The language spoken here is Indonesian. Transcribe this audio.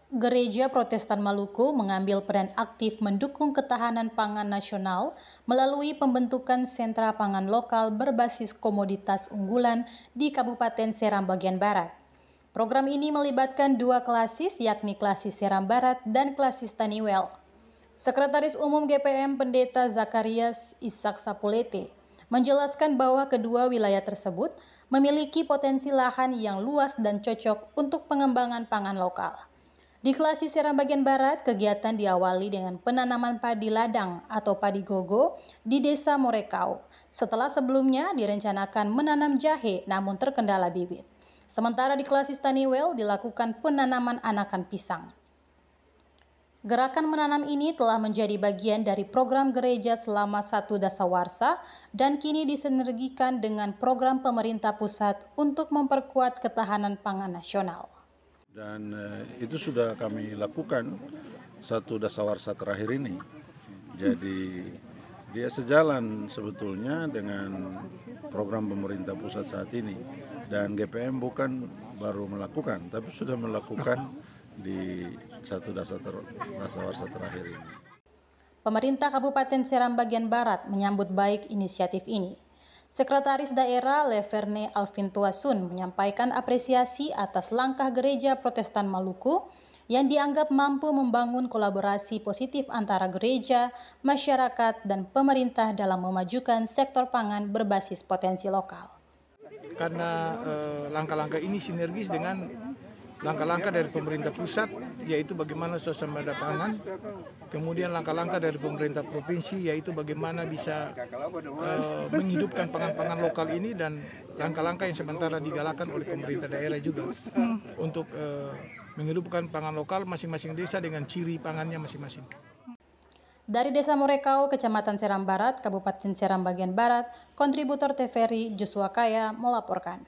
Gereja Protestan Maluku mengambil peran aktif mendukung ketahanan pangan nasional melalui pembentukan sentra pangan lokal berbasis komoditas unggulan di Kabupaten Seram bagian Barat. Program ini melibatkan dua klasis, yakni klasis Seram Barat dan klasis Taniwel. Sekretaris Umum GPM Pendeta Zakarias Ishak Sapulete menjelaskan bahwa kedua wilayah tersebut memiliki potensi lahan yang luas dan cocok untuk pengembangan pangan lokal. Di klasis Seram bagian Barat, kegiatan diawali dengan penanaman padi ladang atau padi gogo di Desa Morekau. Setelah sebelumnya direncanakan menanam jahe namun terkendala bibit. Sementara di klasis Taniwel dilakukan penanaman anakan pisang. Gerakan menanam ini telah menjadi bagian dari program gereja selama 1 dasawarsa dan kini disinergikan dengan program pemerintah pusat untuk memperkuat ketahanan pangan nasional. Dan itu sudah kami lakukan 1 dasawarsa terakhir ini. Jadi dia sejalan sebetulnya dengan program pemerintah pusat saat ini. Dan GPM bukan baru melakukan, tapi sudah melakukan di 1 dasawarsa terakhir ini. Pemerintah Kabupaten Seram bagian Barat menyambut baik inisiatif ini. Sekretaris Daerah Leverne Alvin Tuasun menyampaikan apresiasi atas langkah Gereja Protestan Maluku yang dianggap mampu membangun kolaborasi positif antara gereja, masyarakat, dan pemerintah dalam memajukan sektor pangan berbasis potensi lokal. Karena langkah-langkah ini sinergis dengan langkah-langkah dari pemerintah pusat, yaitu bagaimana swasembada pangan, kemudian langkah-langkah dari pemerintah provinsi, yaitu bagaimana bisa menghidupkan pangan-pangan lokal ini, dan langkah-langkah yang sementara digalakan oleh pemerintah daerah juga untuk menghidupkan pangan lokal masing-masing desa dengan ciri pangannya masing-masing. Dari Desa Morekau, Kecamatan Seram Barat, Kabupaten Seram bagian Barat, kontributor TVRI Joshua Kaya melaporkan.